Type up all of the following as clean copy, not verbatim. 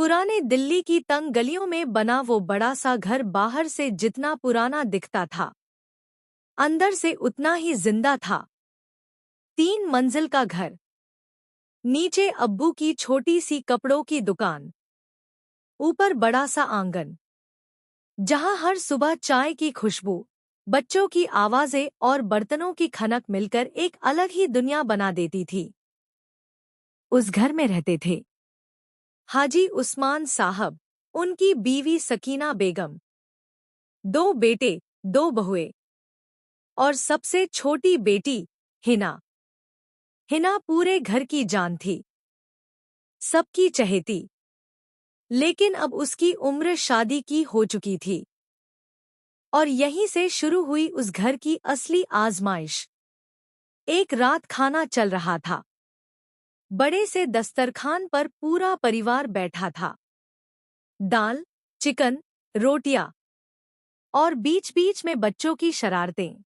पुराने दिल्ली की तंग गलियों में बना वो बड़ा सा घर बाहर से जितना पुराना दिखता था, अंदर से उतना ही जिंदा था। 3 मंजिल का घर, नीचे अब्बू की छोटी सी कपड़ों की दुकान, ऊपर बड़ा सा आंगन जहां हर सुबह चाय की खुशबू, बच्चों की आवाजें और बर्तनों की खनक मिलकर एक अलग ही दुनिया बना देती थी। उस घर में रहते थे हाजी उस्मान साहब, उनकी बीवी सकीना बेगम, 2 बेटे, 2 बहुएं और सबसे छोटी बेटी हिना। हिना पूरे घर की जान थी, सबकी चहेती। लेकिन अब उसकी उम्र शादी की हो चुकी थी और यहीं से शुरू हुई उस घर की असली आजमाइश। एक रात खाना चल रहा था। बड़े से दस्तरखान पर पूरा परिवार बैठा था। दाल, चिकन, रोटियां और बीच बीच में बच्चों की शरारतें।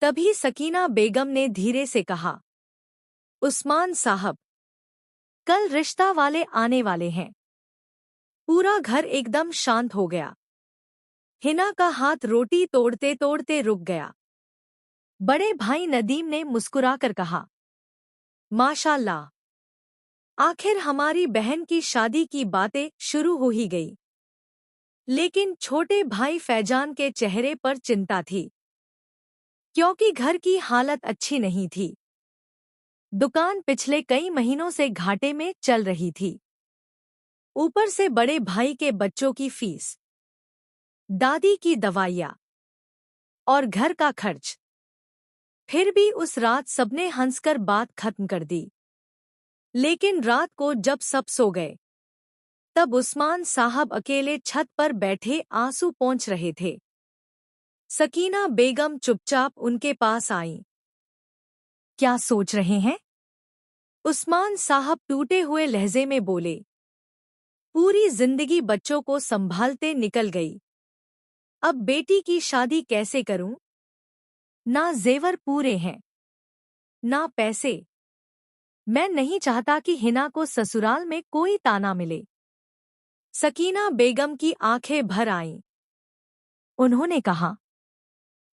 तभी सकीना बेगम ने धीरे से कहा, उस्मान साहब, कल रिश्ता वाले आने वाले हैं। पूरा घर एकदम शांत हो गया। हिना का हाथ रोटी तोड़ते तोड़ते रुक गया। बड़े भाई नदीम ने मुस्कुराकर कहा, माशाल्लाह, आखिर हमारी बहन की शादी की बातें शुरू हो ही गई। लेकिन छोटे भाई फैजान के चेहरे पर चिंता थी, क्योंकि घर की हालत अच्छी नहीं थी। दुकान पिछले कई महीनों से घाटे में चल रही थी। ऊपर से बड़े भाई के बच्चों की फीस, दादी की दवाइयाँ और घर का खर्च। फिर भी उस रात सबने हंसकर बात खत्म कर दी। लेकिन रात को जब सब सो गए, तब उस्मान साहब अकेले छत पर बैठे आंसू पोंछ रहे थे। सकीना बेगम चुपचाप उनके पास आईं। क्या सोच रहे हैं? उस्मान साहब टूटे हुए लहजे में बोले, पूरी जिंदगी बच्चों को संभालते निकल गई। अब बेटी की शादी कैसे करूं? ना जेवर पूरे हैं, ना पैसे। मैं नहीं चाहता कि हिना को ससुराल में कोई ताना मिले। सकीना बेगम की आंखें भर आईं। उन्होंने कहा,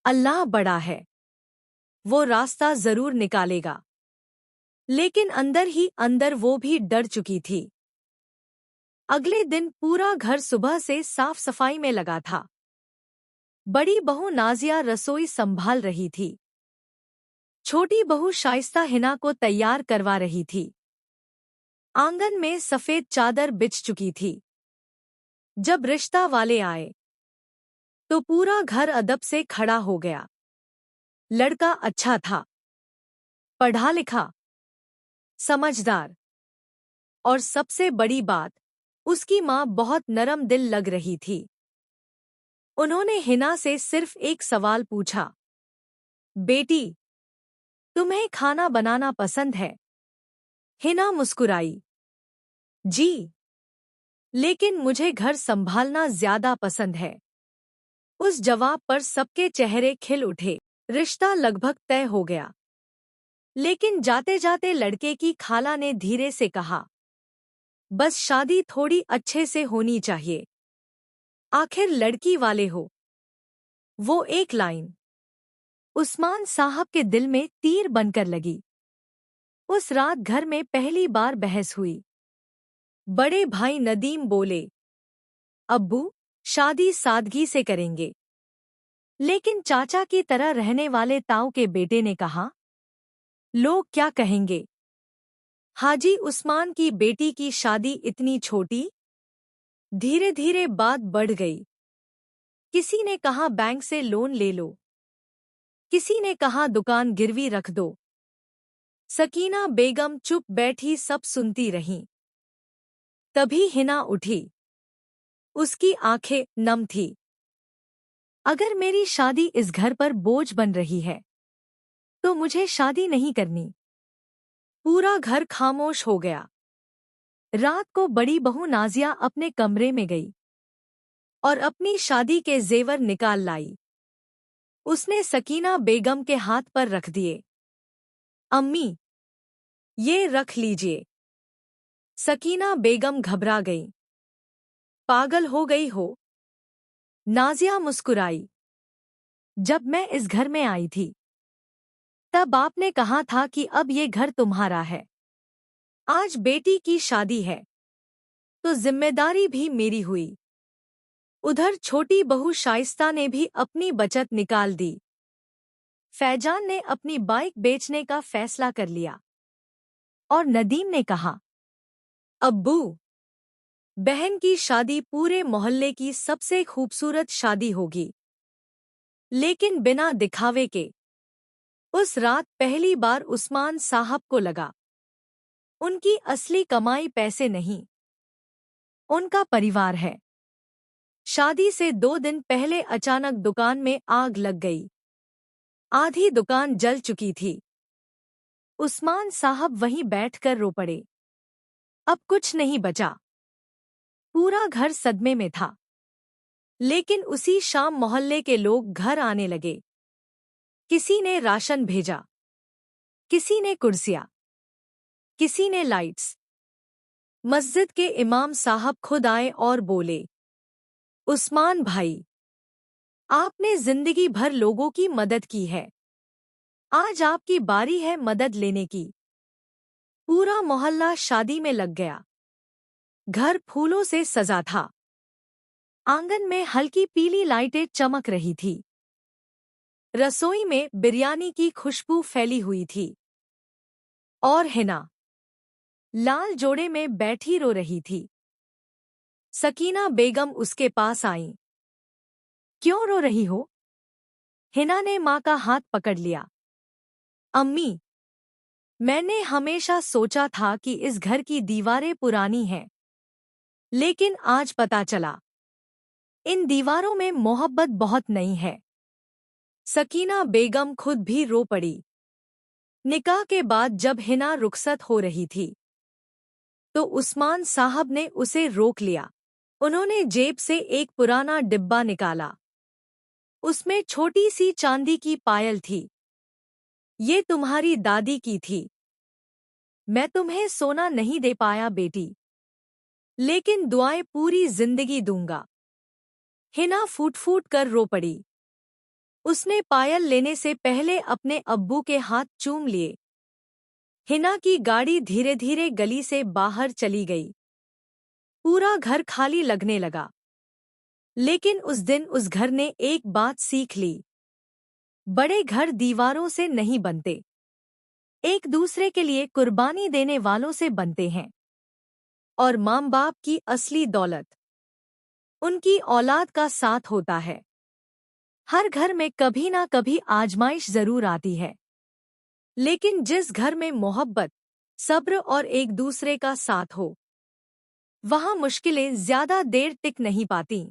अल्लाह बड़ा है, वो रास्ता जरूर निकालेगा। लेकिन अंदर ही अंदर वो भी डर चुकी थी। अगले दिन पूरा घर सुबह से साफ सफाई में लगा था। बड़ी बहू नाजिया रसोई संभाल रही थी। छोटी बहू शाइस्ता हिना को तैयार करवा रही थी। आंगन में सफेद चादर बिछ चुकी थी। जब रिश्ता वाले आए, तो पूरा घर अदब से खड़ा हो गया। लड़का अच्छा था, पढ़ा लिखा, समझदार और सबसे बड़ी बात, उसकी माँ बहुत नरम दिल लग रही थी। उन्होंने हिना से सिर्फ एक सवाल पूछा, बेटी, तुम्हें खाना बनाना पसंद है? हिना मुस्कुराई, जी, लेकिन मुझे घर संभालना ज्यादा पसंद है। उस जवाब पर सबके चेहरे खिल उठे। रिश्ता लगभग तय हो गया। लेकिन जाते जाते लड़के की खाला ने धीरे से कहा, बस शादी थोड़ी अच्छे से होनी चाहिए। आखिर लड़की वाले हो। वो एक लाइन उस्मान साहब के दिल में तीर बनकर लगी। उस रात घर में पहली बार बहस हुई। बड़े भाई नदीम बोले, अब्बू, शादी सादगी से करेंगे। लेकिन चाचा की तरह रहने वाले ताऊ के बेटे ने कहा, लोग क्या कहेंगे? हाजी उस्मान की बेटी की शादी इतनी छोटी? धीरे धीरे बात बढ़ गई। किसी ने कहा बैंक से लोन ले लो, किसी ने कहा दुकान गिरवी रख दो। सकीना बेगम चुप बैठी सब सुनती रहीं। तभी हिना उठी। उसकी आंखें नम थी। अगर मेरी शादी इस घर पर बोझ बन रही है, तो मुझे शादी नहीं करनी। पूरा घर खामोश हो गया। रात को बड़ी बहू नाजिया अपने कमरे में गई और अपनी शादी के जेवर निकाल लाई। उसने सकीना बेगम के हाथ पर रख दिए। अम्मी, ये रख लीजिए। सकीना बेगम घबरा गई। पागल हो गई हो? नाजिया मुस्कुराई। जब मैं इस घर में आई थी तब आपने कहा था कि अब ये घर तुम्हारा है। आज बेटी की शादी है तो जिम्मेदारी भी मेरी हुई। उधर छोटी बहू शाइस्ता ने भी अपनी बचत निकाल दी। फैजान ने अपनी बाइक बेचने का फैसला कर लिया और नदीम ने कहा, अब्बू, बहन की शादी पूरे मोहल्ले की सबसे खूबसूरत शादी होगी, लेकिन बिना दिखावे के। उस रात पहली बार उस्मान साहब को लगा उनकी असली कमाई पैसे नहीं, उनका परिवार है। शादी से 2 दिन पहले अचानक दुकान में आग लग गई। आधी दुकान जल चुकी थी। उस्मान साहब वहीं बैठकर रो पड़े। अब कुछ नहीं बचा। पूरा घर सदमे में था। लेकिन उसी शाम मोहल्ले के लोग घर आने लगे। किसी ने राशन भेजा, किसी ने कुर्सियां, किसी ने लाइट्स। मस्जिद के इमाम साहब खुद आए और बोले, उस्मान भाई, आपने जिंदगी भर लोगों की मदद की है, आज आपकी बारी है मदद लेने की। पूरा मोहल्ला शादी में लग गया। घर फूलों से सजा था। आंगन में हल्की पीली लाइटें चमक रही थी। रसोई में बिरयानी की खुशबू फैली हुई थी। और हिना लाल जोड़े में बैठी रो रही थी। सकीना बेगम उसके पास आईं। क्यों रो रही हो? हिना ने माँ का हाथ पकड़ लिया। अम्मी, मैंने हमेशा सोचा था कि इस घर की दीवारें पुरानी हैं, लेकिन आज पता चला इन दीवारों में मोहब्बत बहुत नई है। सकीना बेगम खुद भी रो पड़ी। निकाह के बाद जब हिना रुखसत हो रही थी तो उस्मान साहब ने उसे रोक लिया। उन्होंने जेब से एक पुराना डिब्बा निकाला। उसमें छोटी सी चांदी की पायल थी। ये तुम्हारी दादी की थी। मैं तुम्हें सोना नहीं दे पाया बेटी, लेकिन दुआएं पूरी जिंदगी दूंगा। हिना फूट फूट कर रो पड़ी। उसने पायल लेने से पहले अपने अब्बू के हाथ चूम लिए। हिना की गाड़ी धीरे धीरे गली से बाहर चली गई। पूरा घर खाली लगने लगा। लेकिन उस दिन उस घर ने एक बात सीख ली। बड़े घर दीवारों से नहीं बनते, एक दूसरे के लिए कुर्बानी देने वालों से बनते हैं। और माँ बाप की असली दौलत उनकी औलाद का साथ होता है। हर घर में कभी ना कभी आजमाइश जरूर आती है, लेकिन जिस घर में मोहब्बत, सब्र और एक दूसरे का साथ हो, वहाँ मुश्किलें ज्यादा देर टिक नहीं पाती।